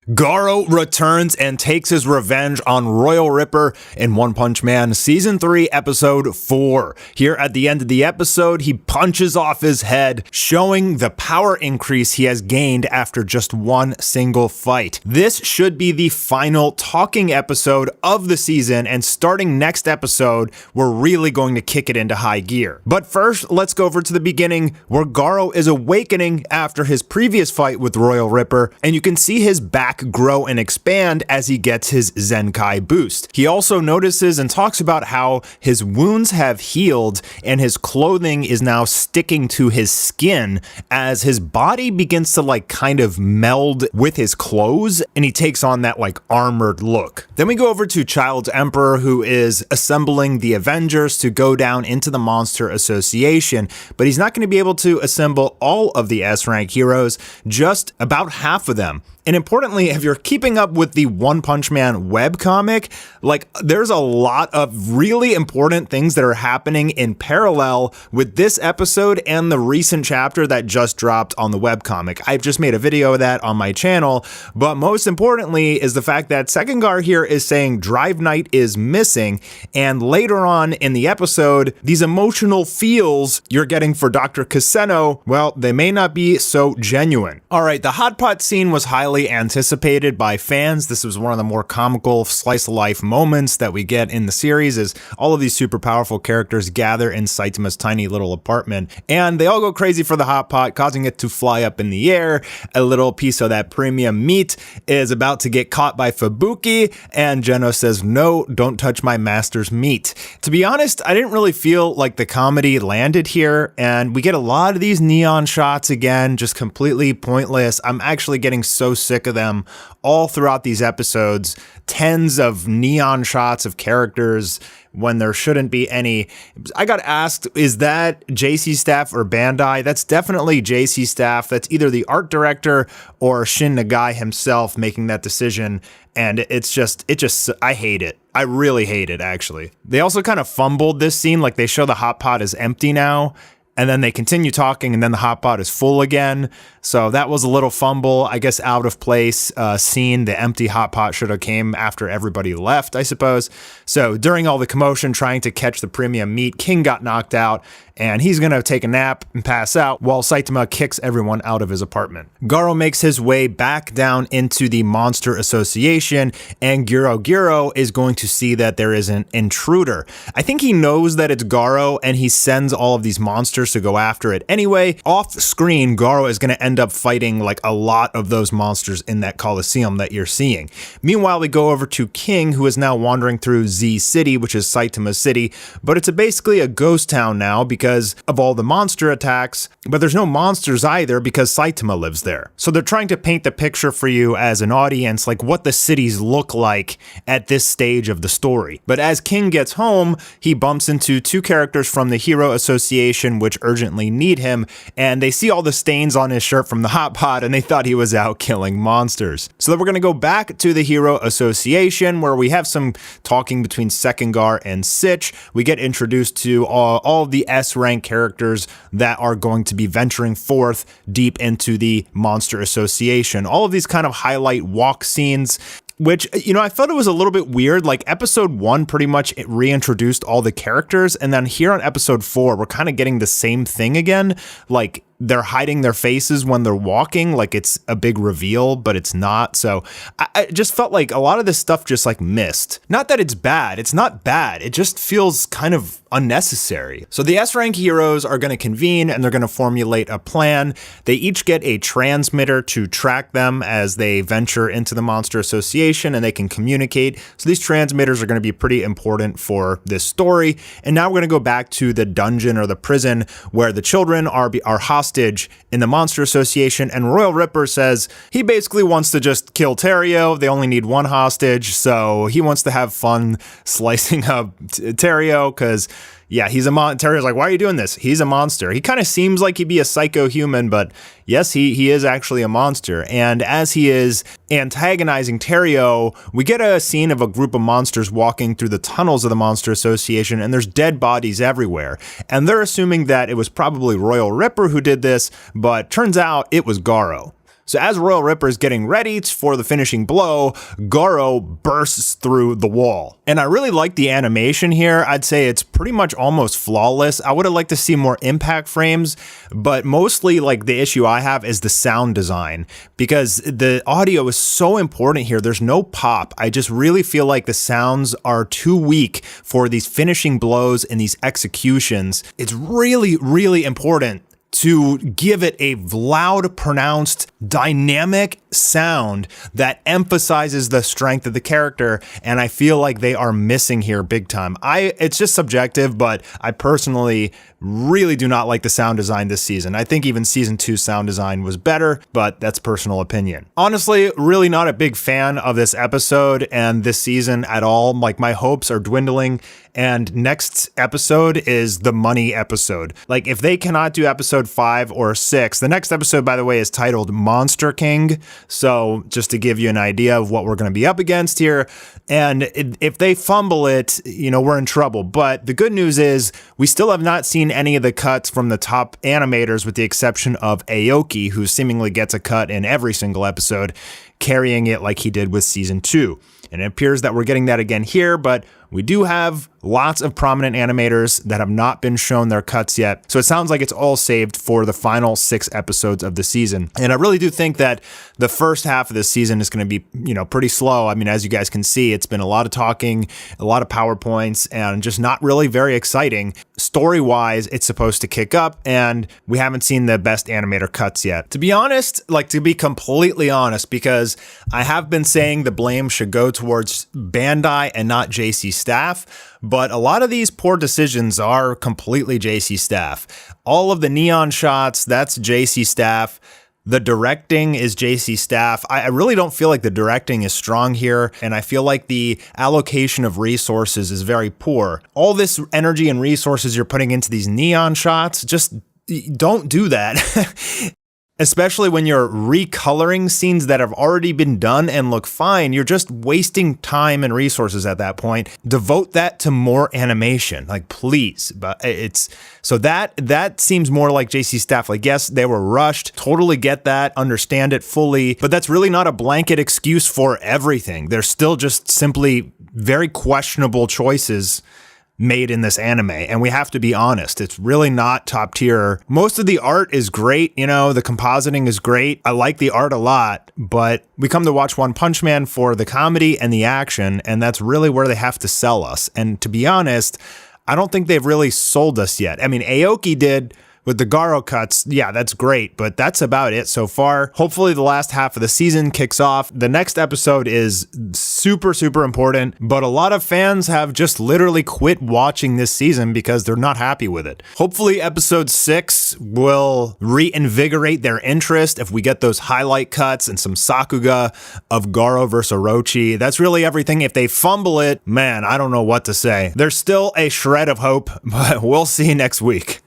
Garo returns and takes his revenge on Royal Ripper in One Punch Man Season 3, Episode 4. Here at the end of the episode, he punches off his head, showing the power increase he has gained after just one single fight. This should be the final talking episode of the season, and starting next episode, we're really going to kick it into high gear. But first, let's go over to the beginning, where Garo is awakening after his previous fight with Royal Ripper, and you can see his back grow and expand as he gets his Zenkai boost. He also notices and talks about how his wounds have healed and his clothing is now sticking to his skin as his body begins to kind of meld with his clothes, and he takes on that armored look. Then we go over to Child's Emperor, who is assembling the Avengers to go down into the Monster Association, but he's not going to be able to assemble all of the S-rank heroes, just about half of them. And importantly, if you're keeping up with the One Punch Man webcomic, there's a lot of really important things that are happening in parallel with this episode and the recent chapter that just dropped on the webcomic. I've just made a video of that on my channel, but most importantly is the fact that Sekengar here is saying Drive Knight is missing, and later on in the episode, these emotional feels you're getting for Dr. Kaseno, well, they may not be so genuine. Alright, the hot pot scene was highly anticipated by fans. This was one of the more comical slice of life moments that we get in the series, as all of these super powerful characters gather in Saitama's tiny little apartment, and they all go crazy for the hot pot, causing it to fly up in the air. A little piece of that premium meat is about to get caught by Fubuki, and Geno says, "No, don't touch my master's meat." To be honest, I didn't really feel like the comedy landed here, and we get a lot of these neon shots again, just completely pointless. I'm actually getting so sick of them all throughout these episodes. Tens of neon shots of characters when there shouldn't be any. I got asked, is that JC Staff or Bandai? That's definitely JC Staff. That's either the art director or Shin Nagai himself making that decision. And it just, I hate it. I really hate it, actually. They also kind of fumbled this scene. They show the hot pot is empty now, and then they continue talking, and then the hot pot is full again. So that was a little fumble, I guess, out of place scene. The empty hot pot should have came after everybody left, I suppose. So during all the commotion trying to catch the premium meat, King got knocked out, and he's going to take a nap and pass out while Saitama kicks everyone out of his apartment. Garo makes his way back down into the Monster Association, and Giro is going to see that there is an intruder. I think he knows that it's Garo, and he sends all of these monsters to go after it anyway. Off screen, Garo is going to end up fighting a lot of those monsters in that Coliseum that you're seeing. Meanwhile, we go over to King, who is now wandering through Z City, which is Saitama City, but it's basically a ghost town now because of all the monster attacks, but there's no monsters either because Saitama lives there. So they're trying to paint the picture for you as an audience, what the cities look like at this stage of the story. But as King gets home, he bumps into two characters from the Hero Association, which urgently need him, and they see all the stains on his shirt from the hot pot, and they thought he was out killing monsters. So then we're going to go back to the Hero Association, where we have some talking between Sekengar and Sitch. We get introduced to all of the S-rank characters that are going to be venturing forth deep into the Monster Association. All of these kind of highlight walk scenes, which, I felt it was a little bit weird. Episode 1 pretty much reintroduced all the characters, and then here on episode 4, we're kind of getting the same thing again. They're hiding their faces when they're walking, it's a big reveal, but it's not. So I just felt like a lot of this stuff just missed. Not that it's bad, it's not bad, it just feels kind of unnecessary. So the S-rank heroes are going to convene and they're going to formulate a plan. They each get a transmitter to track them as they venture into the Monster Association, and they can communicate. So these transmitters are going to be pretty important for this story. And now we're going to go back to the dungeon or the prison where the children are hostage in the Monster Association, and Royal Ripper says he basically wants to just kill Terrio. They only need one hostage, so he wants to have fun slicing up Terrio because, yeah, he's a Terrier's like, why are you doing this? He's a monster. He kind of seems like he'd be a psycho human, but yes, he is actually a monster. And as he is antagonizing Terrio, we get a scene of a group of monsters walking through the tunnels of the Monster Association, and there's dead bodies everywhere. And they're assuming that it was probably Royal Ripper who did this, but turns out it was Garo. So as Royal Ripper is getting ready for the finishing blow, Garo bursts through the wall. And I really like the animation here. I'd say it's pretty much almost flawless. I would have liked to see more impact frames, but mostly like the issue I have is the sound design, because the audio is so important here. There's no pop. I just really feel like the sounds are too weak for these finishing blows and these executions. It's really, really important to give it a loud, pronounced, dynamic sound that emphasizes the strength of the character, and I feel like they are missing here big time. It's just subjective, but I personally really do not like the sound design this season. I think even season 2 sound design was better, but that's personal opinion. Honestly, really not a big fan of this episode and this season at all. Like, my hopes are dwindling, and next episode is the money episode. Like, if they cannot do episode 5 or 6, the next episode, by the way, is titled Monster King. So just to give you an idea of what we're going to be up against here. And if they fumble it, we're in trouble. But the good news is we still have not seen any of the cuts from the top animators, with the exception of Aoki, who seemingly gets a cut in every single episode, carrying it like he did with season 2. And it appears that we're getting that again here, but we do have lots of prominent animators that have not been shown their cuts yet. So it sounds like it's all saved for the final 6 episodes of the season. And I really do think that the first half of this season is going to be, pretty slow. I mean, as you guys can see, it's been a lot of talking, a lot of PowerPoints, and just not really very exciting. Story-wise, it's supposed to kick up, and we haven't seen the best animator cuts yet. To be honest, to be completely honest, because I have been saying the blame should go towards Bandai and not JC Staff, but a lot of these poor decisions are completely JC Staff. All of the neon shots, that's JC Staff. The directing is JC Staff. I really don't feel like the directing is strong here, and I feel like the allocation of resources is very poor. All this energy and resources you're putting into these neon shots, just don't do that. Especially when you're recoloring scenes that have already been done and look fine. You're just wasting time and resources at that point. Devote that to more animation, please. But so that seems more like JC Staff. Yes, they were rushed. Totally get that, understand it fully, but that's really not a blanket excuse for everything. There's still just simply very questionable choices made in this anime, and we have to be honest, it's really not top tier. Most of the art is great, the compositing is great. I like the art a lot, but we come to watch One Punch Man for the comedy and the action, and that's really where they have to sell us. And to be honest, I don't think they've really sold us yet. I mean, Aoki did with the Garo cuts. Yeah, that's great, but that's about it so far. Hopefully the last half of the season kicks off. The next episode is super, super important, but a lot of fans have just literally quit watching this season because they're not happy with it. Hopefully episode 6 will reinvigorate their interest if we get those highlight cuts and some Sakuga of Garo versus Orochi. That's really everything. If they fumble it, man, I don't know what to say. There's still a shred of hope, but we'll see next week.